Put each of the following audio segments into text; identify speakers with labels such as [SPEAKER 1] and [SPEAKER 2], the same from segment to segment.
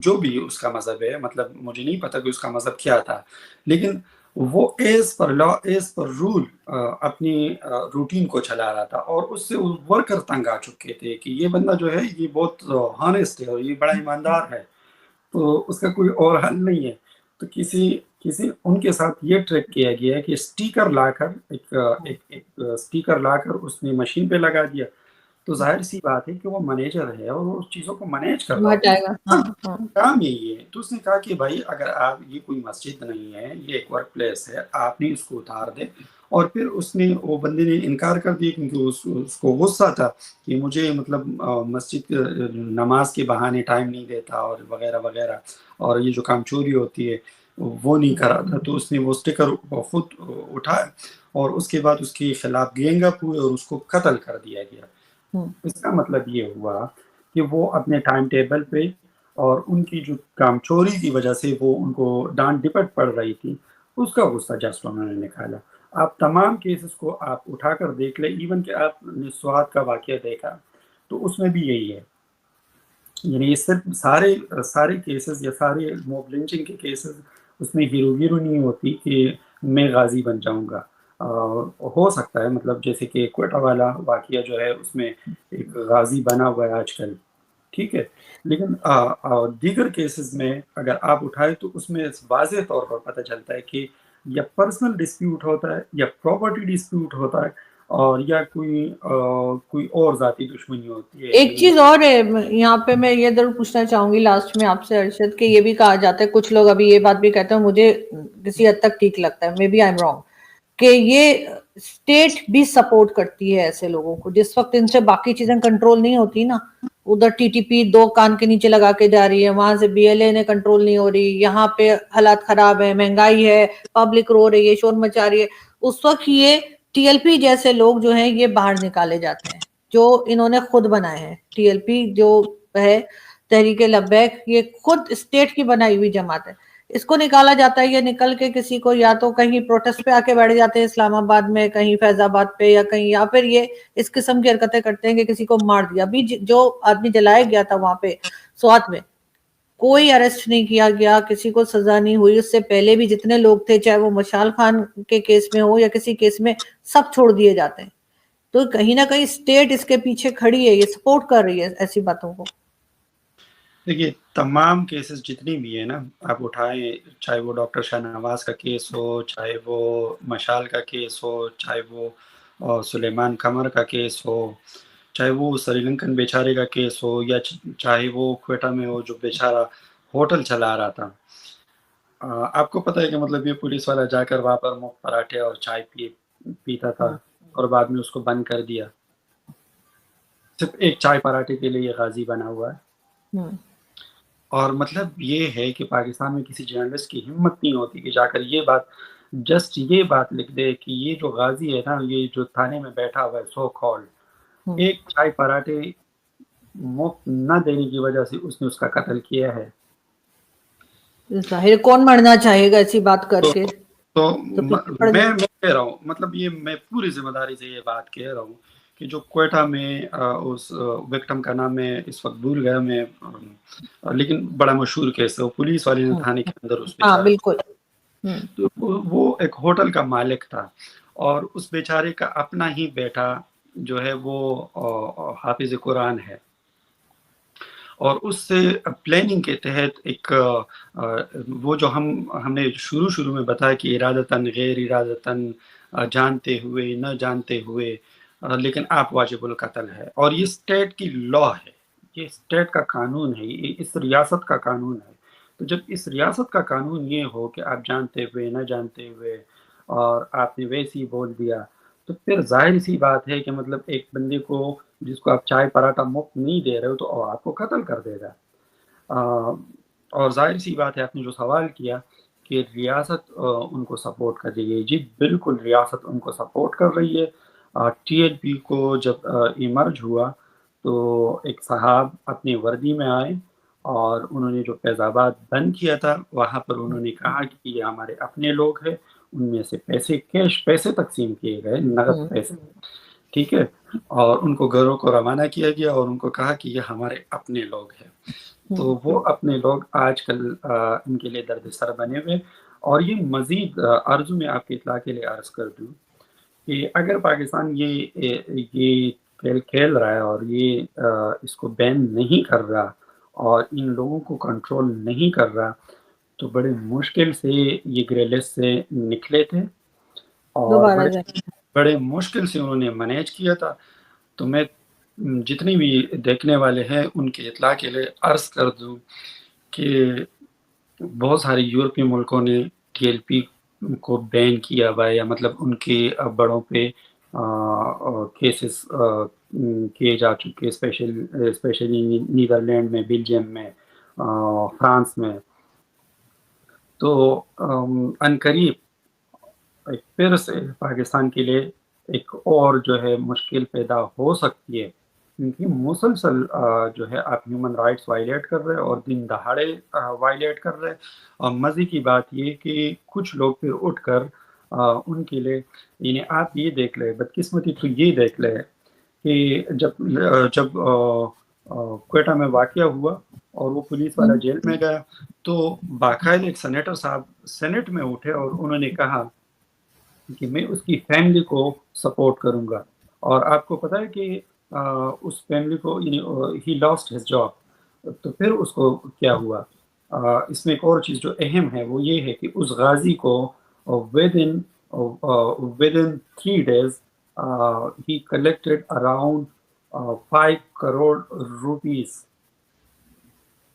[SPEAKER 1] جو بھی اس کا مذہب ہے، مطلب مجھے نہیں پتا کہ اس کا مذہب کیا تھا، لیکن وہ as per law as per rule اپنی روٹین کو چلا رہا تھا، اور اس سے ورکر تنگ آ چکے تھے کہ یہ بندہ جو ہے یہ بہت ہانیسٹ ہے اور یہ بڑا ایماندار ہے، تو اس کا کوئی اور حل نہیں ہے۔ تو کسی ان کے ساتھ یہ ٹریک کیا گیا ہے کہ سٹیکر لا کر ایک سٹیکر لا کر اس نے مشین پہ لگا دیا، تو ظاہر سی بات ہے کہ وہ مینیجر ہے اور وہ اس چیزوں کو مینیج کر رہا
[SPEAKER 2] ہٹائے گا، ہاں
[SPEAKER 1] ہوتا
[SPEAKER 2] ہاں
[SPEAKER 1] کام یہی ہے۔ تو اس نے کہا کہ بھائی اگر آپ، یہ کوئی مسجد نہیں ہے، یہ ایک ورک پلیس ہے، آپ نے اس کو اتار دے۔ اور پھر وہ بندے نے انکار کر دیا کیونکہ اس کو غصہ تھا کہ مجھے مطلب مسجد نماز کے بہانے ٹائم نہیں دیتا اور وغیرہ وغیرہ، اور یہ جو کام چوری ہوتی ہے وہ نہیں کرا تھا۔ تو اس نے وہ اسٹیکر خود اٹھایا اور اس کے بعد اس کے خلاف گینگ اپ ہوئے اور اس کو قتل کر دیا گیا۔ اس کا مطلب یہ ہوا کہ وہ اپنے ٹائم ٹیبل پہ، اور ان کی جو کام چوری کی وجہ سے وہ ان کو ڈانٹ ڈپٹ پڑ رہی تھی، اس کا غصہ جسٹ انہوں نے نکالا۔ آپ تمام کیسز کو آپ اٹھا کر دیکھ لیں، ایون کہ آپ نے سوات کا واقعہ دیکھا تو اس میں بھی یہی ہے، یعنی یہ صرف سارے کیسز یا سارے موب لنچنگ کے کیسز، اس میں ہیرو نہیں ہوتی کہ میں غازی بن جاؤں گا۔ ہو سکتا ہے مطلب جیسے کہ کوئٹہ والا واقعہ جو ہے اس میں ایک غازی بنا ہوا ہے آج کل، ٹھیک ہے، لیکن دیگر کیسز میں اگر آپ اٹھائیں تو اس میں واضح طور پر پتہ چلتا ہے کہ یا پرسنل ڈسپیوٹ ہوتا ہے، یا پراپرٹی ڈسپیوٹ ہوتا ہے، اور یا کوئی اور ذاتی دشمنی ہوتی ہے،
[SPEAKER 2] ایک
[SPEAKER 1] یعنی
[SPEAKER 2] چیز اور ہے یہاں پہ میں یہ ضرور پوچھنا چاہوں گی لاسٹ میں آپ سے ارشد، کہ یہ بھی کہا جاتا ہے، کچھ لوگ ابھی یہ بات بھی کہتے ہیں، مجھے کسی حد تک ٹھیک لگتا ہے، maybe I am wrong, کہ یہ اسٹیٹ بھی سپورٹ کرتی ہے ایسے لوگوں کو جس وقت ان سے باقی چیزیں کنٹرول نہیں ہوتی نا۔ ادھر ٹی ٹی پی دو کان کے نیچے لگا کے جا رہی ہے، وہاں سے بی ایل اے نے کنٹرول نہیں ہو رہی، یہاں پہ حالات خراب ہے، مہنگائی ہے، پبلک رو رہی ہے، شور مچا رہی ہے، اس وقت یہ ٹی ایل پی جیسے لوگ جو ہیں یہ باہر نکالے جاتے ہیں، جو انہوں نے خود بنائے ہیں۔ ٹی ایل پی جو ہے تحریک لبیک، یہ خود اسٹیٹ کی بنائی ہوئی جماعت ہے، اس کو نکالا جاتا ہے، یہ نکل کے کسی کو یا تو کہیں پروٹیسٹ پہ آ کے بیٹھ جاتے ہیں اسلام آباد میں، کہیں فیض آباد پہ، یا کہیں، یا پھر یہ اس قسم کی حرکتیں کرتے ہیں کہ کسی کو مار دیا۔ ابھی جو آدمی جلایا گیا تھا وہاں پہ سوات میں، کوئی اریسٹ نہیں کیا گیا، کسی کو سزا نہیں ہوئی، اس سے پہلے بھی جتنے لوگ تھے، چاہے وہ مشال خان کے کیس میں ہو یا کسی کیس میں، سب چھوڑ دیے جاتے ہیں۔ تو کہیں نہ کہیں اسٹیٹ اس کے پیچھے کھڑی ہے، یہ سپورٹ کر رہی ہے ایسی باتوں کو۔
[SPEAKER 1] دیکھیے تمام کیسز جتنی بھی ہیں نا، آپ اٹھائیں، چاہے وہ ڈاکٹر شاہ نواز کا کیس ہو، چاہے وہ مشال کا کیس ہو، چاہے وہ سلیمان قمر کا کیس ہو، چاہے وہ سری لنکن بیچارے کا کیس ہو، یا چاہے وہ کوئٹہ میں ہو جو بیچارہ ہوٹل چلا رہا تھا، آپ کو پتہ ہے کہ مطلب یہ پولیس والا جا کر وہاں پر مفت پراٹھے اور چائے پیتا تھا اور بعد میں اس کو بند کر دیا، صرف ایک چائے پراٹھے کے لیے یہ غازی بنا ہوا ہے۔ اور مطلب یہ ہے کہ پاکستان میں کسی جرنلسٹ کی ہمت نہیں ہوتی کہ جا کر یہ بات لکھ دے کہ یہ جو غازی ہے نا، یہ جو تھانے میں بیٹھا ہوا ہے سو کال، ایک چائے پراٹھے مفت نہ دینے کی وجہ سے اس نے اس کا قتل کیا ہے۔
[SPEAKER 2] ظاہر کون مرنا چاہے گا ایسی بات کر کے؟
[SPEAKER 1] تو
[SPEAKER 2] پیچھے پڑ
[SPEAKER 1] میں
[SPEAKER 2] جائے۔
[SPEAKER 1] کہہ رہا ہوں، مطلب یہ میں پوری ذمہ داری سے یہ بات کہہ رہا ہوں کہ جو کوئٹہ میں اس وکٹم کا نام میں اس وقت بھول گیا میں، لیکن بڑا مشہور کیس ہے، وہ پولیس والے نے تھانے کے اندر اس
[SPEAKER 2] ہاں
[SPEAKER 1] بیچارے،
[SPEAKER 2] بالکل۔
[SPEAKER 1] تو وہ ایک ہوٹل کا مالک تھا، اور اس بیچارے کا اپنا ہی بیٹا جو ہے وہ حافظ قرآن ہے، اور اس سے پلاننگ کے تحت ایک وہ جو ہم نے شروع میں بتایا کہ ارادتاً غیر ارادتاً، جانتے ہوئے نہ جانتے ہوئے، لیکن آپ واجب القتل ہے، اور یہ اسٹیٹ کی لا ہے، یہ اسٹیٹ کا قانون ہے، یہ اس ریاست کا قانون ہے۔ تو جب اس ریاست کا قانون یہ ہو کہ آپ جانتے ہوئے نہ جانتے ہوئے اور آپ نے ویسے ہی بول دیا، تو پھر ظاہر سی بات ہے کہ مطلب ایک بندے کو جس کو آپ چائے پراٹھا مفت نہیں دے رہے ہو تو آپ کو قتل کر دے گا۔ اور ظاہر سی بات ہے، آپ نے جو سوال کیا کہ ریاست ان کو سپورٹ کر رہی ہے، جی بالکل ریاست ان کو سپورٹ کر رہی ہے۔ ٹی ایل پی کو جب ایمرج ہوا تو ایک صاحب اپنی وردی میں آئے، اور انہوں نے جو فیض آباد بند کیا تھا وہاں پر انہوں نے کہا کہ یہ ہمارے اپنے لوگ ہیں، ان میں سے کیش پیسے تقسیم کیے گئے، نقد پیسے، ٹھیک ہے، اور ان کو گھروں کو روانہ کیا گیا اور ان کو کہا کہ یہ ہمارے اپنے لوگ ہیں۔ تو وہ اپنے لوگ آج کل ان کے لیے درد سر بنے ہوئے. اور یہ مزید عرض میں آپ کی اطلاع کے لیے عرض کر دوں کہ اگر پاکستان یہ کھیل کھیل رہا ہے اور یہ اس کو بین نہیں کر رہا اور ان لوگوں کو کنٹرول نہیں کر رہا تو بڑے مشکل سے یہ گرے لسٹ سے نکلے تھے اور بڑے مشکل سے انہوں نے مینیج کیا تھا. تو میں جتنی بھی دیکھنے والے ہیں ان کی اطلاع کے لیے عرض کر دوں کہ بہت سارے یورپی ملکوں نے ٹی ایل پی کو بین کیا ہوا ہے یا مطلب ان کے بڑوں پہ کیسز کیے جا چکے اسپیشلی نیدرلینڈ میں، بیلجیم میں، فرانس میں. تو عنقریب پھر سے پاکستان کے لیے ایک اور جو ہے مشکل پیدا ہو سکتی ہے کیونکہ مسلسل جو ہے آپ ہیومن رائٹس وائلیٹ کر رہے اور دن دہاڑے وائلیٹ کر رہے. اور مزے کی بات یہ کہ کچھ لوگ پھر اٹھ کر ان کے لیے یعنی آپ یہ دیکھ لیں، بدقسمتی تو یہ دیکھ لیں کہ جب کوئٹہ میں واقعہ ہوا اور وہ پولیس والا جیل میں گیا تو باقاعدہ ایک سینیٹر صاحب سینٹ میں اٹھے اور انہوں نے کہا کہ میں اس کی فیملی کو سپورٹ کروں گا. اور آپ کو پتہ ہے کہ اس فیملی کو ہی لاسٹ ہز جاب. تو پھر اس کو کیا ہوا؟ اس میں ایک اور چیز جو اہم ہے وہ یہ ہے کہ اس غازی کو within 3 days he collected around 5 crore rupees.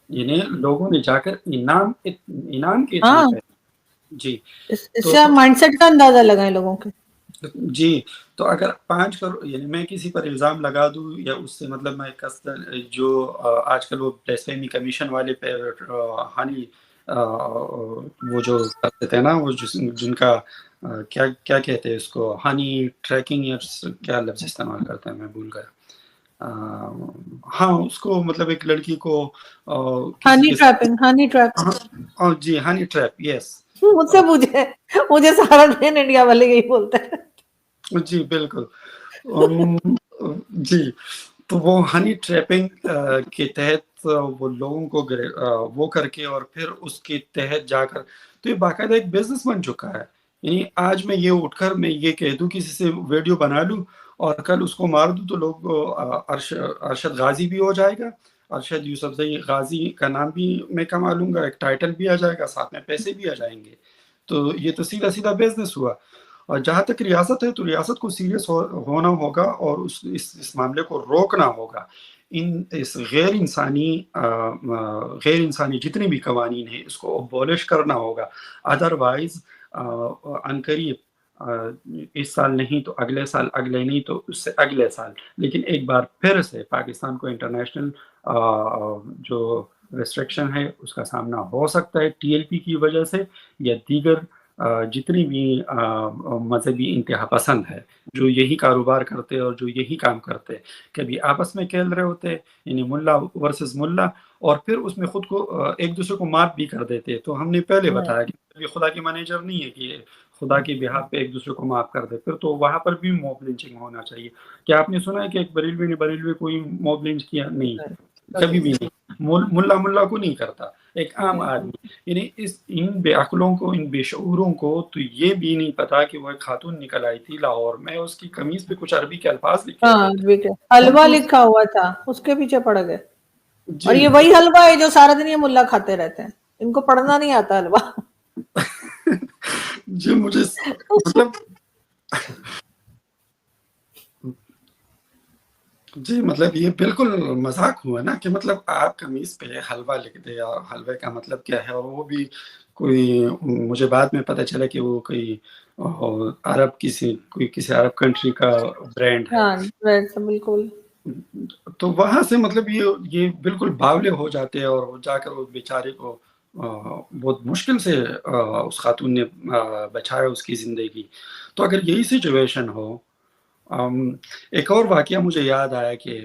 [SPEAKER 1] یعنی لوگوں نے جا کر انعام کے اتنے پیسے. جی
[SPEAKER 2] اس سے مائنڈ سیٹ کا اندازہ لگائیں لوگوں کے.
[SPEAKER 1] جی تو اگر 5 کروڑ یعنی میں کسی پر الزام لگا دوں یا اس سے مطلب میں جو آج کل وہ بلیسفیمی کمیشن والے پہ ہانی وہ جو کرتے تھے نا وہ جن کا کیا کہتے ہیں اس کو ہانی ٹریکنگ یا کیا لفظ استعمال کرتے ہیں میں بھول گیا. ہاں اس کو مطلب ایک لڑکی کو
[SPEAKER 2] ہانی ٹریپ.
[SPEAKER 1] جی ہانی ٹریپ. یس
[SPEAKER 2] مجھ سے مجھے سارا دن انڈیا والے یہی بولتے ہیں.
[SPEAKER 1] جی بالکل. جی تو وہ ہنی ٹریپنگ کے تحت وہ لوگوں کو وہ کر کے اور پھر اس کے تحت جا کر تو یہ باقاعدہ ایک بزنس بن چکا ہے. یعنی آج میں یہ اٹھ کر میں یہ کہہ دوں کسی سے ویڈیو بنا لوں اور کل اس کو مار دوں تو لوگ ارشد غازی بھی ہو جائے گا، ارشد یوسفزئی غازی کا نام بھی میں کما لوں گا، ایک ٹائٹل بھی آ جائے گا، ساتھ میں پیسے بھی آ جائیں گے. تو یہ تو سیدھا بزنس ہوا. اور جہاں تک ریاست ہے تو ریاست کو سیریس ہونا ہوگا اور اس معاملے کو روکنا ہوگا. اس غیر انسانی جتنے بھی قوانین ہیں اس کو ابولش کرنا ہوگا. ادروائز عنقریب اس سال نہیں تو اگلے سال، اگلے نہیں تو اس سے اگلے سال، لیکن ایک بار پھر سے پاکستان کو انٹرنیشنل جو ریسٹرکشن ہے اس کا سامنا ہو سکتا ہے ٹی ایل پی کی وجہ سے یا دیگر جتنی بھی مذہبی انتہا پسند ہے جو یہی کاروبار کرتے اور جو یہی کام کرتے، کبھی آپس میں کھیل رہے ہوتے یعنی ملا ورسز ملا اور پھر اس میں خود کو ایک دوسرے کو مات بھی کر دیتے. تو ہم نے پہلے بتایا کہ یہ خدا کی مینیجر نہیں ہے کہ خدا کے بہاف پہ ایک دوسرے کو معاف کر دے. پھر تو وہاں پر بھی موب لنچنگ ہونا چاہیے. کیا آپ نے سنا ہے کہ ایک بریلوی نے بریلوی کوئی موب لنچ کیا؟ نہیں، کبھی بھی نہیں. ملا کو نہیں کرتا، ایک عام آدمی. یعنی ان بے عقلوں کو، ان بے شعوروں کو تو یہ بھی نہیں پتا کہ وہ ایک خاتون نکل آئی تھی لاہور میں، اس کی قمیض پہ کچھ عربی کے الفاظ لکھے ہوئے تھے،
[SPEAKER 2] حلوہ لکھا ہوا تھا، اس کے پیچھے پڑ گئے. اور
[SPEAKER 1] جی
[SPEAKER 2] یہ وہی حلوہ ہے جو سارا دن یہ ملا کھاتے رہتے ہیں، ان کو پڑھنا نہیں آتا حلوہ.
[SPEAKER 1] جی مجھے مطلب جی مطلب یہ بالکل مذاق ہوا نا کہ مطلب آپ قمیض پہ حلوہ لکھ دے اور حلوے کا مطلب کیا ہے. اور وہ بھی کوئی مجھے بعد میں پتہ چلا کہ وہ کوئی کسی عرب کنٹری کا برانڈ ہے.
[SPEAKER 2] بالکل.
[SPEAKER 1] تو وہاں سے مطلب یہ بالکل باولے ہو جاتے ہیں اور جا کر وہ بیچارے کو بہت مشکل سے اس خاتون نے بچایا اس کی زندگی. تو اگر یہی سچویشن ہو، ایک اور واقعہ مجھے یاد آیا کہ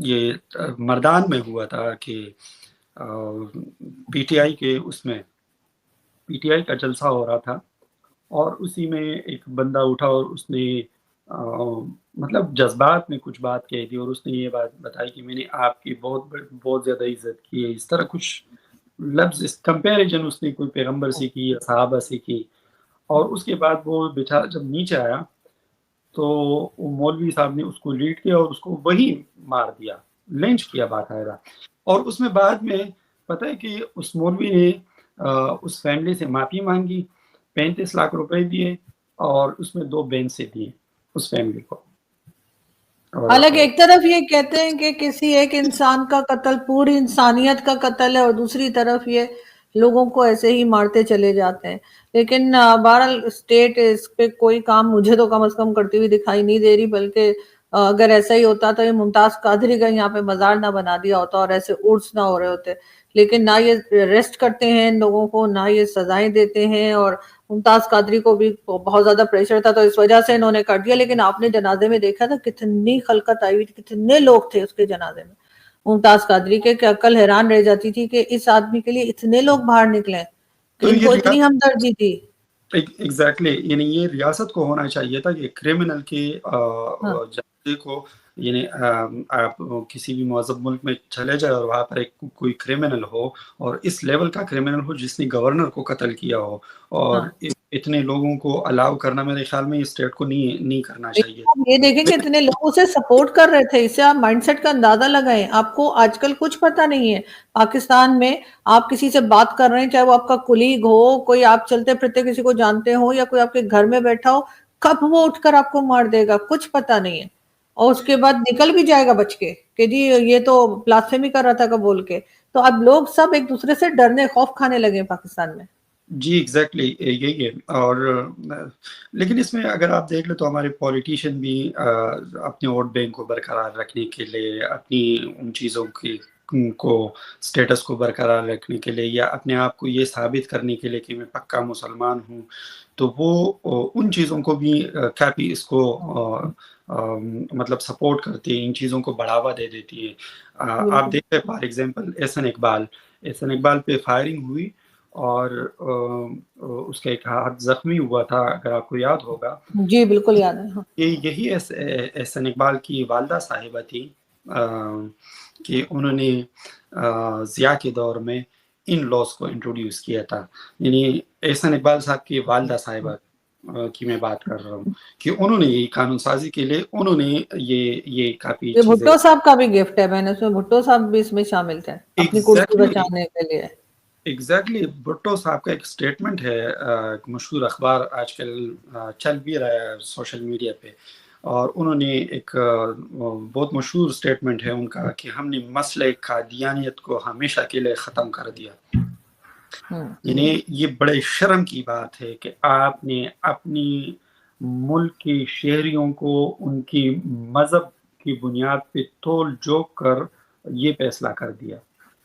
[SPEAKER 1] یہ مردان میں ہوا تھا کہ پی ٹی آئی کے پی ٹی آئی کا جلسہ ہو رہا تھا اور اسی میں ایک بندہ اٹھا اور اس نے مطلب جذبات میں کچھ بات کہی تھی، اور اس نے یہ بات بتائی کہ میں نے آپ کی بہت زیادہ عزت کی ہے، اس طرح کچھ لفظ کمپیریجن اس نے کوئی پیغمبر سے کی یا صحابہ سے کی. اور اس کے بعد وہ بیچارہ جب نیچے آیا تو وہ مولوی صاحب نے اس کو لیڈ کیا اور اس کو وہی مار دیا، لنچ کیا باقاعدہ. اور اس میں بعد میں پتہ ہے کہ اس مولوی نے اس فیملی سے معافی مانگی، 35 لاکھ روپے دیے، اور اس میں 2 بینچیں دیے اس فیملی کو.
[SPEAKER 2] حالانکہ
[SPEAKER 1] اور
[SPEAKER 2] ایک طرف یہ کہتے ہیں کہ کسی ایک انسان کا قتل پوری انسانیت کا قتل ہے، اور دوسری طرف یہ لوگوں کو ایسے ہی مارتے چلے جاتے ہیں. لیکن بہرحال اسٹیٹ اس پہ کوئی کام مجھے تو کم از کم کرتی ہوئی دکھائی نہیں دے رہی، بلکہ اگر ایسا ہی ہوتا تو یہ ممتاز قادری کا یہاں پہ مزار نہ بنا دیا ہوتا اور ایسے عرس نہ ہو رہے ہوتے. لیکن نہ یہ ریسٹ کرتے ہیں ان لوگوں کو، نہ یہ سزائیں دیتے ہیں. اور ممتاز قادری کو بھی بہت زیادہ پریشر تھا تو اس وجہ سے انہوں نے کر دیا. لیکن آپ نے جنازے میں دیکھا تھا کتنی خلقت آئی ہوئی تھی، کتنے لوگ تھے اس کے جنازے میں ممتاز قادری کے، کہ عقل حیران رہ جاتی تھی کہ اس آدمی کے لیے اتنے لوگ باہر نکلے، کہ
[SPEAKER 1] تو
[SPEAKER 2] ان
[SPEAKER 1] یہ
[SPEAKER 2] کو اتنی ہمدردی تھی.
[SPEAKER 1] ایگزیکٹلی، یعنی یہ ریاست کو ہونا چاہیے تھا کہ کرمنل کے
[SPEAKER 2] ہاں
[SPEAKER 1] جنازے کو، یعنی آپ کسی بھی مہذب ملک میں چلے جائے اور وہاں پر کوئی کرمنل ہو، اور اس لیول کا کرمنل ہو جس نے گورنر کو قتل کیا ہو، اور
[SPEAKER 2] ہاں
[SPEAKER 1] اتنے لوگوں کو الاؤ کرنا میرے خیال میں اسٹیٹ کو نہیں کرنا چاہیے.
[SPEAKER 2] یہ دیکھیں کہ اتنے لوگ اسے سپورٹ کر رہے تھے. اس سے آپ مائنڈ سیٹ کا اندازہ لگائیں. آپ کو آج کل کچھ پتہ نہیں ہے پاکستان میں، آپ کسی سے بات کر رہے ہیں، چاہے وہ آپ کا کولیگ ہو، کوئی آپ چلتے پھرتے کسی کو جانتے ہو، یا کوئی آپ کے گھر میں بیٹھا ہو، کب وہ اٹھ کر آپ کو مار دے گا کچھ پتہ نہیں ہے. اور اس کے بعد نکل بھی جائے گا بچ کے کہ جی یہ تو بلاسفیمی کر رہا تھا کا بول کے. تو اب لوگ سب ایک دوسرے سے ڈرنے خوف کھانے لگے ہیں پاکستان میں.
[SPEAKER 1] جی ایگزیکٹلی یہی ہے. اور لیکن اس میں اگر آپ دیکھ لیں تو ہمارے پولیٹیشین بھی اپنے ووٹ بینک کو برقرار رکھنے کے لیے، اپنی ان چیزوں کو سٹیٹس کو برقرار رکھنے کے لیے، یا اپنے آپ کو یہ ثابت کرنے کے لیے کہ میں پکا مسلمان ہوں، تو وہ ان چیزوں کو بھی کافی اس کو مطلب سپورٹ کرتی ہے، ان چیزوں کو بڑھاوا دے دیتی ہے. آپ دیکھیں فار ایگزامپل احسن اقبال پہ فائرنگ ہوئی، اور اس کا ایک ہاتھ زخمی ہوا تھا، اگر آپ کو یاد ہوگا.
[SPEAKER 2] جی بالکل یاد ہے. ہاں
[SPEAKER 1] یہی احسن اقبال کی والدہ صاحبہ تھی، کہ انہوں نے ضیاء کے دور میں ان لاس کو انٹروڈیوس کیا تھا. یعنی احسن اقبال صاحب کی والدہ صاحبہ کی میں بات کر رہا ہوں، کہ انہوں نے یہ قانون سازی کے لیے انہوں نے یہ کافی
[SPEAKER 2] یہ
[SPEAKER 1] چیزیں.
[SPEAKER 2] بھٹو صاحب کا بھی گفٹ ہے، میں نے اس میں بھٹو صاحب بھی اس میں شامل تھے اپنی کرسی بچانے کے لیے.
[SPEAKER 1] ایگزیکٹلی بھٹو صاحب کا ایک سٹیٹمنٹ ہے، مشہور اخبار آج کل چل بھی رہا ہے سوشل میڈیا پہ، اور انہوں نے ایک بہت مشہور سٹیٹمنٹ ہے ان کا کہ ہم نے مسئلہ قادیانیت کو ہمیشہ کے لیے ختم کر دیا. یعنی یہ بڑے شرم کی بات ہے کہ آپ نے اپنی ملک کے شہریوں کو ان کی مذہب کی بنیاد پہ تول جوک کر یہ فیصلہ کر دیا.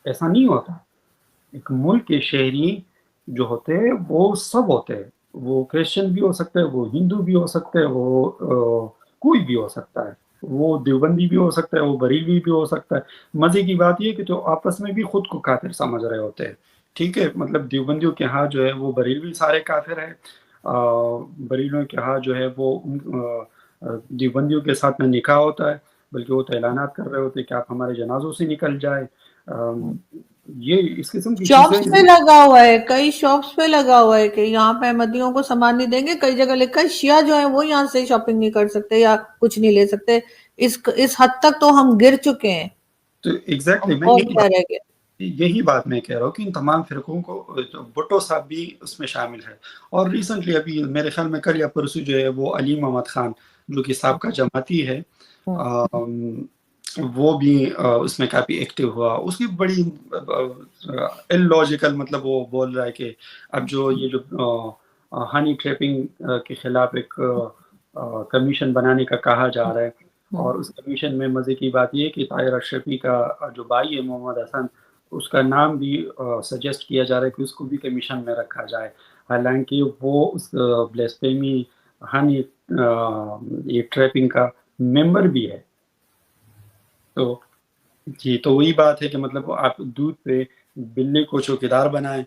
[SPEAKER 1] ایسا نہیں ہوتا. ایک ملک کے شہری جو ہوتے ہیں وہ سب ہوتے ہیں، وہ کرسچن بھی ہو سکتے ہیں، وہ ہندو بھی ہو سکتے ہیں، وہ کوئی بھی ہو سکتا ہے، وہ دیوبندی بھی ہو سکتا ہے، وہ بریلوی بھی ہو سکتا ہے. مزے کی بات یہ کہ جو آپس میں بھی خود کو کافر سمجھ رہے ہوتے ہیں. ٹھیک ہے، مطلب دیوبندیوں کے ہاں جو ہے وہ بریلوی سارے کافر ہیں، بریلویوں کے ہاں جو ہے وہ دیوبندیوں کے ساتھ میں نکاح ہوتا ہے، بلکہ وہ تو اعلانات کر رہے ہوتے ہیں کہ آپ ہمارے جنازوں سے نکل جائے. یہ اس قسم کی چیزیں
[SPEAKER 2] شاپس پہ لگا ہوا ہے، کئی شاپس پہ لگا ہوا ہے کہ یہاں پہ احمدیوں کو سامان نہیں دیں گے. کئی جگہ لکھا ہے شیعہ جو ہیں وہ یہاں سے شاپنگ نہیں کر سکتے یا کچھ نہیں لے سکتے. اس حد تک تو ہم گر چکے ہیں.
[SPEAKER 1] تو ایگزیکٹلی میں
[SPEAKER 2] اور کیا رہ گیا.
[SPEAKER 1] یہی بات میں کہہ رہا ہوں کہ ان تمام فرقوں کو بھٹو صاحب بھی اس میں شامل ہے. اور ریسنٹلی ابھی میرے خیال میں کل یا پرسوں جو ہے وہ علی محمد خان جو کہ سابقہ جماعتی ہے، وہ بھی اس میں کافی ایکٹیو ہوا. اس کی بڑی اللاجیکل، مطلب وہ بول رہا ہے کہ اب جو یہ جو ہنی ٹریپنگ کے خلاف ایک کمیشن بنانے کا کہا جا رہا ہے، اور اس کمیشن میں مزے کی بات یہ کہ طاہر اشرفی کا جو بھائی ہے محمد حسن، اس کا نام بھی سجیسٹ کیا جا رہا ہے کہ اس کو بھی کمیشن میں رکھا جائے، حالانکہ وہ اس بلیسفیمی ہنی یہ ٹریپنگ کا ممبر بھی ہے. تو جی تو وہی بات ہے کہ مطلب آپ دودھ پہ بلی کو چوکیدار بنائیں،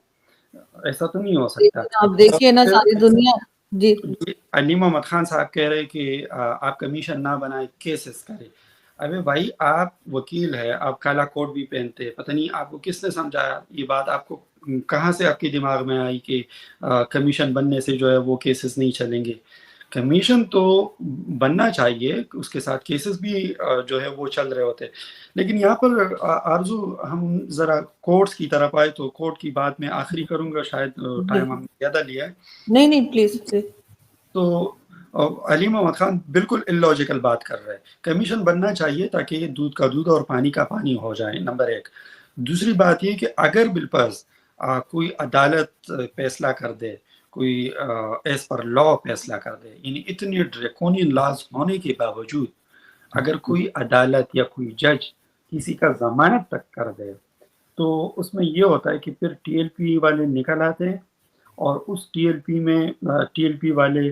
[SPEAKER 1] ایسا تو نہیں ہو سکتا.
[SPEAKER 2] آپ دیکھیے نا، ساری دنیا جی
[SPEAKER 1] یہ علی محمد خان صاحب کہہ رہے کہ آپ کمیشن نہ بنائیں، کیسز کریں. ابے بھائی آپ وکیل ہے، آپ کالا کوٹ بھی پہنتے، پتہ نہیں آپ کو کس نے سمجھایا یہ بات، آپ کو کہاں سے آپ کے دماغ میں آئی کہ کمیشن بننے سے جو ہے وہ کیسز نہیں چلیں گے. کمیشن تو بننا چاہیے، اس کے ساتھ کیسز بھی جو ہے وہ چل رہے ہوتے. لیکن یہاں پر آرزو ہم ذرا کورٹس کی طرف آئے تو کورٹ کی بات میں آخری کروں گا، شاید ٹائم ہم نے زیادہ لیا ہے.
[SPEAKER 2] نہیں پلیز.
[SPEAKER 1] تو علی محمد خان بالکل اللاجیکل بات کر رہے ہیں. کمیشن بننا چاہیے تاکہ یہ دودھ کا دودھ اور پانی کا پانی ہو جائے، نمبر ایک. دوسری بات یہ کہ اگر بالفرض کوئی عدالت فیصلہ کر دے، کوئی ایز پر لا فیصلہ کر دے، یعنی اتنے ڈریکونین لاز ہونے کے باوجود اگر کوئی عدالت یا کوئی جج کسی کا ضمانت تک کر دے، تو اس میں یہ ہوتا ہے کہ پھر ٹی ایل پی والے نکل آتے ہیں، اور اس ٹی ایل پی والے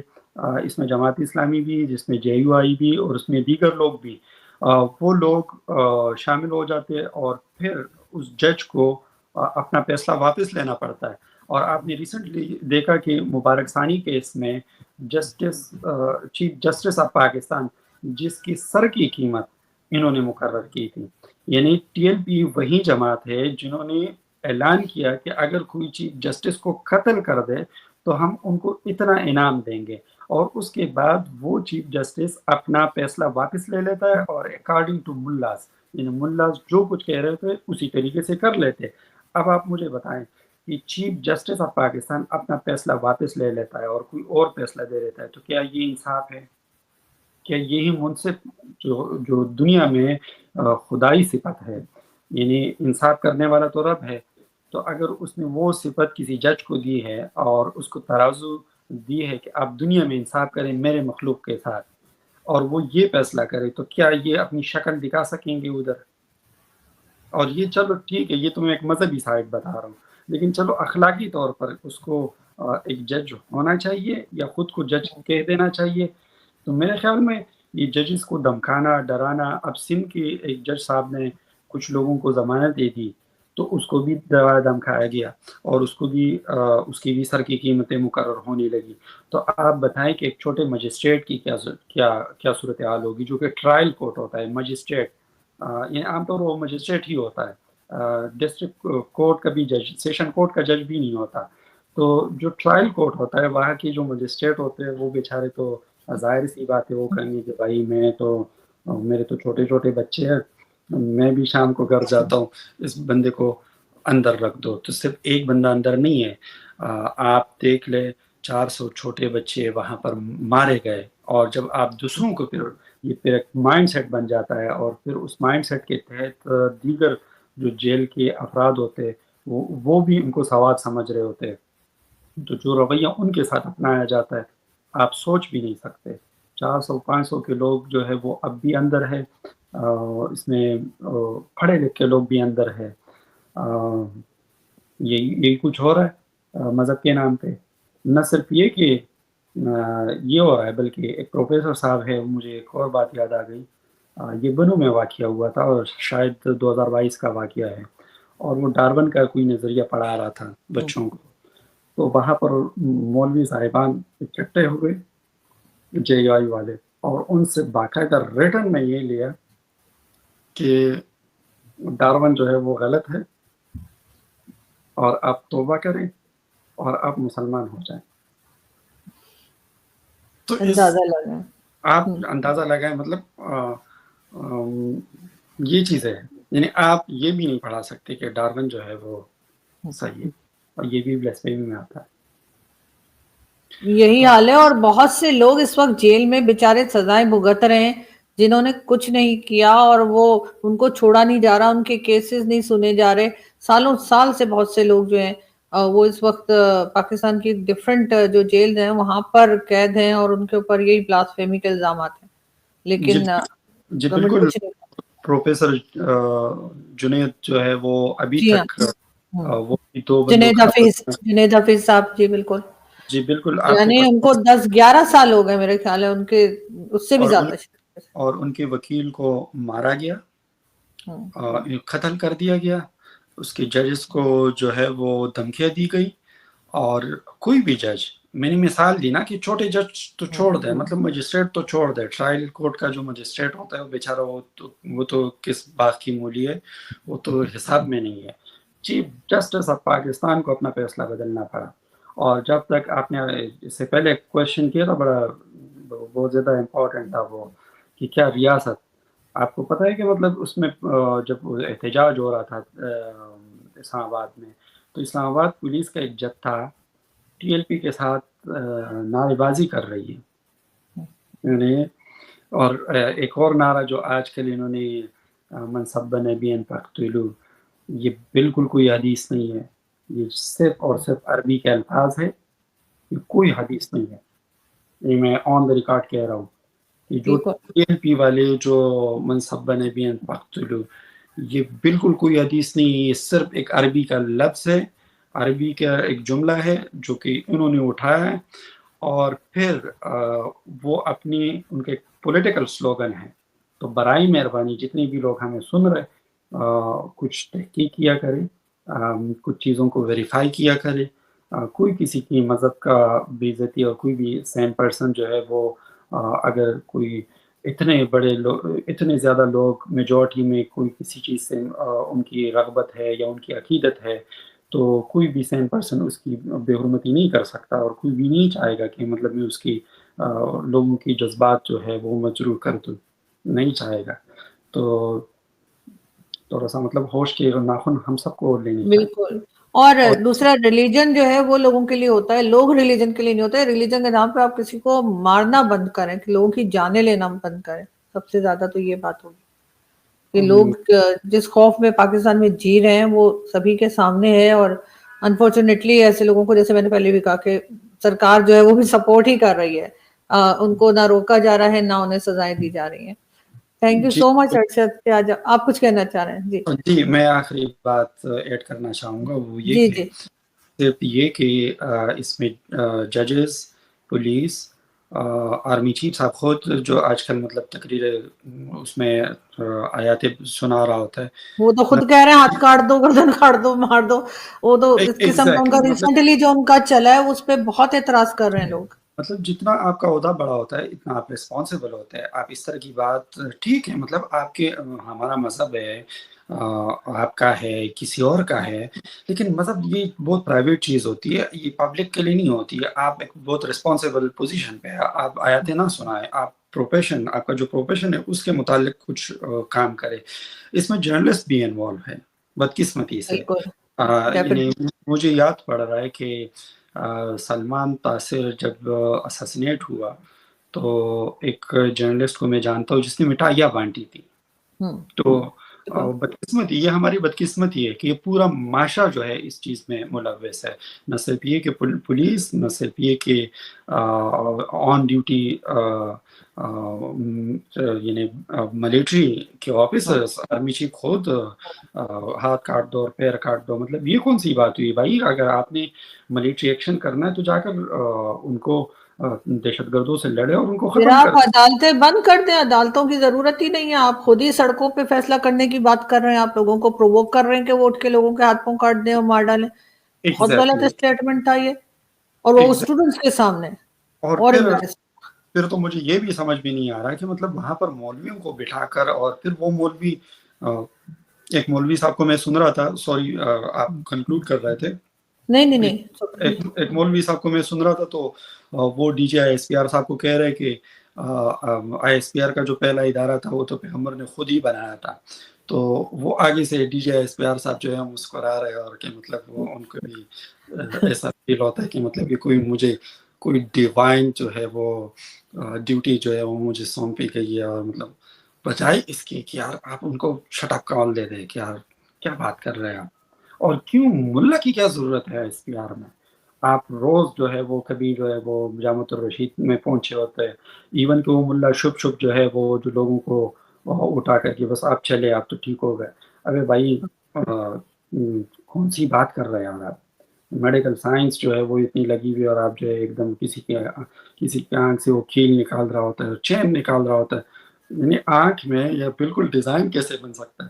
[SPEAKER 1] اس میں جماعت اسلامی بھی، جس میں جے یو آئی بھی، اور اس میں دیگر لوگ بھی، وہ لوگ شامل ہو جاتے ہیں، اور پھر اس جج کو اپنا فیصلہ واپس لینا پڑتا ہے. اور آپ نے ریسنٹلی دیکھا کہ مبارک ثانی کیس میں چیف جسٹس آف پاکستان، جس کی سر کی قیمت انہوں نے مقرر کی تھی، یعنی ٹی ایل پی وہی جماعت ہے جنہوں نے اعلان کیا کہ اگر کوئی چیف جسٹس کو قتل کر دے تو ہم ان کو اتنا انعام دیں گے، اور اس کے بعد وہ چیف جسٹس اپنا فیصلہ واپس لے لیتا ہے، اور اکارڈنگ ٹو ملاز، یعنی ملاز جو کچھ کہہ رہے تھے اسی طریقے سے کر لیتے. اب آپ مجھے بتائیں کہ چیف جسٹس آف پاکستان اپنا فیصلہ واپس لے لیتا ہے اور کوئی اور فیصلہ دے دیتا ہے، تو کیا یہ انصاف ہے؟ کیا یہی منصف جو دنیا میں خدائی صفت ہے، یعنی انصاف کرنے والا تو رب ہے، تو اگر اس نے وہ صفت کسی جج کو دی ہے اور اس کو ترازو دی ہے کہ آپ دنیا میں انصاف کریں میرے مخلوق کے ساتھ، اور وہ یہ فیصلہ کرے، تو کیا یہ اپنی شکل دکھا سکیں گے ادھر؟ اور یہ چلو ٹھیک ہے، یہ تو میں ایک مذہبی سائڈ بتا رہا ہوں، لیکن چلو اخلاقی طور پر اس کو ایک جج ہونا چاہیے یا خود کو جج کہہ دینا چاہیے. تو میرے خیال میں یہ ججز کو دھمکانا، ڈرانا، اب سندھ کے ایک جج صاحب نے کچھ لوگوں کو ضمانت دے دی تو اس کو بھی ڈرایا دھمکایا گیا، اور اس کو بھی اس کی بھی سر کی قیمتیں مقرر ہونے لگی. تو آپ بتائیں کہ ایک چھوٹے مجسٹریٹ کی کیا صورتحال ہوگی، جو کہ ٹرائل کورٹ ہوتا ہے. مجسٹریٹ یعنی عام طور وہ مجسٹریٹ ہی ہوتا ہے، ڈسٹرکٹ کورٹ کا بھی جج، سیشن کورٹ کا جج بھی نہیں ہوتا. تو جو ٹرائل کورٹ ہوتا ہے وہاں کی جو مجسٹریٹ ہوتے ہیں وہ بیچارے تو ظاہر سی بات ہے وہ کہیں گے کہ بھائی میرے تو چھوٹے چھوٹے بچے ہیں، میں بھی شام کو گھر جاتا ہوں، اس بندے کو اندر رکھ دو. تو صرف ایک بندہ اندر نہیں ہے، آپ دیکھ لیں 400 چھوٹے بچے وہاں پر مارے گئے. اور جب آپ دوسروں کو پھر ایک مائنڈ سیٹ بن جاتا ہے، اور پھر اس مائنڈ سیٹ کے تحت دیگر جو جیل کے افراد ہوتے وہ بھی ان کو سواد سمجھ رہے ہوتے، تو جو رویہ ان کے ساتھ اپنایا جاتا ہے آپ سوچ بھی نہیں سکتے. 400-500 کے لوگ جو ہے وہ اب بھی اندر ہے، اس میں پڑھے لکھے لوگ بھی اندر ہے. یہی کچھ ہو رہا ہے مذہب کے نام پہ. نہ صرف یہ کہ یہ ہو رہا ہے، بلکہ ایک پروفیسر صاحب ہے، مجھے ایک اور بات یاد آ گئی. یہ بنو میں واقعہ ہوا تھا اور شاید 2022 کا واقعہ ہے، اور وہ ڈارون کا کوئی نظریہ پڑھا رہا تھا بچوں کو. تو وہاں پر مولوی صاحبان اکٹھے ہوئے جے آئی والے، اور ان سے باقاعدہ ریٹن میں یہ لیا کہ ڈارون جو ہے وہ غلط ہے، اور آپ توبہ کریں اور آپ مسلمان ہو جائیں. تو آپ اندازہ لگائیں، مطلب یہ چیزیں ہیں. یعنی آپ یہ بھی نہیں پڑھا سکتے کہ ڈارون جو ہے وہ صحیح ہے، اور یہ بھی بلیسفیمی میں آتا ہے.
[SPEAKER 2] یہی حال ہے، اور بہت سے لوگ اس وقت جیل میں بیچارے سزائیں بھگت رہے ہیں جنہوں نے کچھ نہیں کیا، اور وہ ان کو چھوڑا نہیں جا رہا، ان کے کیسز نہیں سنے جا رہے. سالوں سال سے بہت سے لوگ جو ہیں وہ اس وقت پاکستان کی ڈیفرنٹ جو جیل ہیں وہاں پر قید ہیں، اور ان کے اوپر یہی بلاسفیمی کے الزامات ہیں. لیکن
[SPEAKER 1] جی بالکل. پروفیسر جنید جو ہے وہ ابھی تک وہ دو بندوں
[SPEAKER 2] جنید حفیظ صاحب، جی بالکل،
[SPEAKER 1] جی بالکل،
[SPEAKER 2] یعنی ان کو 10-11 سال ہو گئے میرے خیال ہے، ان کے اس سے بھی زیادہ.
[SPEAKER 1] اور ان کے وکیل کو مارا گیا، قتل کر دیا گیا. اس کے ججز کو جو ہے وہ دھمکیاں دی گئی، اور کوئی بھی جج میں نے مثال دی نا کہ چھوٹے جج تو چھوڑ دیں, مطلب مجسٹریٹ تو چھوڑ دے, ٹرائل کورٹ کا جو مجسٹریٹ ہوتا ہے وہ بیچارہ وہ تو کس باغ کی مولی ہے, وہ تو حساب میں نہیں ہے. چیف جسٹس آف پاکستان کو اپنا فیصلہ بدلنا پڑا. اور جب تک آپ نے اس سے پہلے کویشچن کیا تھا, بہت زیادہ امپورٹنٹ تھا وہ, کہ کیا ریاست, آپ کو پتہ ہے کہ مطلب اس میں جب احتجاج ہو رہا تھا اسلام آباد میں, تو اسلام آباد پولیس کا ایک جتھا ٹی ایل پی کے ساتھ نعرے بازی کر رہی ہے. اور ایک اور نعرہ جو آج کل انہوں نے منصب نبی فقتلوا, یہ بالکل کوئی حدیث نہیں ہے, یہ صرف اور صرف عربی کے الفاظ ہے, یہ کوئی حدیث نہیں ہے. یہ میں آن دا ریکارڈ کہہ رہا ہوں کہ جو ٹی ایل پی والے جو منصب نبی فقتلوا, یہ بالکل کوئی حدیث نہیں ہے, یہ صرف ایک عربی کا لفظ ہے, عربی کا ایک جملہ ہے جو کہ انہوں نے اٹھایا ہے, اور پھر وہ اپنی ان کے پولیٹیکل سلوگن ہے. تو برائے مہربانی جتنے بھی لوگ ہمیں سن رہے, کچھ تحقیق کیا کرے, کچھ چیزوں کو ویریفائی کیا کرے. کوئی کسی کی مذہب کا بے عزتی, اور کوئی بھی سیم پرسن جو ہے وہ اگر کوئی اتنے بڑے لوگ, اتنے زیادہ لوگ میجورٹی میں کوئی کسی چیز سے ان کی رغبت ہے یا ان کی عقیدت ہے, تو کوئی بھی سیم پرسن اس کی بے حرمتی نہیں کر سکتا, اور کوئی بھی نہیں چاہے گا کہ مطلب میں اس کی لوگوں کی جذبات جو ہے وہ مجروح کر دوں, نہیں چاہے گا. تو تھوڑا سا مطلب ہوش کے ناخن ہم سب کو لینے چاہیے.
[SPEAKER 2] بالکل. اور دوسرا ریلیجن جو ہے وہ لوگوں کے لیے ہوتا ہے, لوگ ریلیجن کے لیے نہیں ہوتا ہے. ریلیجن کے نام پہ آپ کسی کو مارنا بند کریں, کہ لوگوں کی جانیں لینا بند کریں. سب سے زیادہ تو یہ بات ہوگی کہ لوگ جس خوف میں پاکستان میں جی رہے ہیں وہ سبھی کے سامنے ہے, اور انفارچونیٹلی ایسے لوگوں کو, جیسے میں نے پہلے بھی کہا, کہ سرکار جو ہے وہ بھی سپورٹ ہی کر رہی ہے, ان کو نہ روکا جا رہا ہے نہ انہیں سزائیں دی جا رہی ہیں. تھینک یو سو مچ ارشد, کہ آج آپ کچھ کہنا چاہ رہے ہیں.
[SPEAKER 1] جی میں آخری بات ایڈ کرنا چاہوں گا, وہ یہ کہ صرف یہ کہ اس میں ججز, پولیس, آرمی چیف صاحب خود جو آج کل مطلب تقریر اس میں آیات سنا رہا ہوتا ہے,
[SPEAKER 2] وہ تو خود کہہ رہے ہیں ہاتھ کاٹ دو, گردن کاٹ دو, مار دو. وہ تو اس قسم کا ان کا ریسنٹلی جو ان کا چلا ہے اس پہ بہت اعتراض کر رہے ہیں لوگ.
[SPEAKER 1] مطلب جتنا آپ کا عہدہ بڑا ہوتا ہے اتنا آپ ریسپانسیبل ہوتے ہیں. آپ اس طرح کی بات ٹھیک ہے, مطلب آپ کے, ہمارا مذہب ہے, آپ کا ہے, کسی اور کا ہے, لیکن مذہب یہ بہت پرائیویٹ چیز ہوتی ہے, یہ پبلک کے لیے نہیں ہوتی ہے. آپ ایک بہت ریسپانسیبل پوزیشن پہ ہے, آپ آیاتیں نہ سنائیں, آپ پروفیشن, آپ کا جو پروفیشن ہے اس کے متعلق کچھ کام کرے. اس میں جرنلسٹ بھی انوالو ہے بدقسمتی سے. مجھے یاد پڑ رہا ہے کہ سلمان تاثر جب اساسینیٹ ہوا تو ایک جرنلسٹ کو میں جانتا ہوں جس نے مٹھائیاں بانٹی تھی. تو بدقسمتی, یہ ہماری بدقسمتی ہے کہ یہ پورا معاشرہ جو ہے اس چیز میں ملوث ہے. نہ صرف یہ کہ پولیس, نہ صرف یہ کہ آن ڈیوٹی یعنی ملٹری کے آفیسرز, آرمی چیف خود ہاتھ کاٹ دو اور پیر کاٹ دو. مطلب یہ کون سی بات ہوئی بھائی؟ اگر آپ نے ملٹری ایکشن کرنا ہے تو جا کر ان کو دہشت گردوں سے لڑے اور ان کو ختم
[SPEAKER 2] آپ عدالتیں بند کر دیں, عدالتوں کی ضرورت ہی نہیں ہے. آپ خود ہی سڑکوں پہ فیصلہ کرنے کی بات کر رہے ہیں, آپ لوگوں کو پرووک کر رہے ہیں کہ وہ اٹھ کے لوگوں کے ہاتھ پاؤں کاٹ دیں اور مار ڈالیں. بہت غلط اسٹیٹمنٹ تھا یہ, اور وہ اسٹوڈنٹس کے سامنے.
[SPEAKER 1] اور پھر تو مجھے یہ بھی سمجھ میں نہیں آ رہا کہ مطلب وہاں پر مولویوں کو بٹھا کر, اور پھر وہ مولوی, ایک مولوی صاحب کو میں سن رہا تھا, سوری آپ کنکلوڈ کر رہے تھے.
[SPEAKER 2] نہیں,
[SPEAKER 1] ایک مولوی صاحب کو میں سن رہا تھا, تو وہ D G I S P R صاحب کو کہہ رہے کہ آئی ایس پی آر کا جو پہلا ادارہ تھا وہ تو پیغمبر نے خود ہی بنایا تھا. تو وہ آگے سے D G I S P R صاحب جو ہے مسکرا رہے, اور کہ مطلب وہ ان کو بھی ایسا فیل ہوتا ہے کہ مطلب کہ مجھے کوئی ڈیوائن جو ہے وہ ڈیوٹی جو ہے وہ مجھے سونپی گئی ہے. اور مطلب بجائے اس کی کہ یار آپ ان کو شٹ اپ کال دے دیں کہ یار کیا بات کر رہے ہیں آپ, اور کیوں ملا کی کیا ضرورت ہے ایس پی آر میں. آپ روز جو ہے وہ کبھی جو ہے وہ جامعۃ الرشید میں پہنچے ہوتے ہیں, ایون کہ وہ ملا شپ جو ہے وہ جو لوگوں کو اٹھا کر کے بس آپ چلے, آپ تو ٹھیک ہو گئے. ارے بھائی کون سی بات کر رہے ہیں آپ؟ میڈیکل سائنس جو ہے وہ اتنی لگی ہوئی, اور آپ جو ہے ایک دم کسی کے آنکھ سے وہ کیل نکال رہا ہوتا ہے, چین نکال رہا ہوتا ہے. یعنی آنکھ میں یہ بالکل ڈیزائن کیسے بن سکتا ہے؟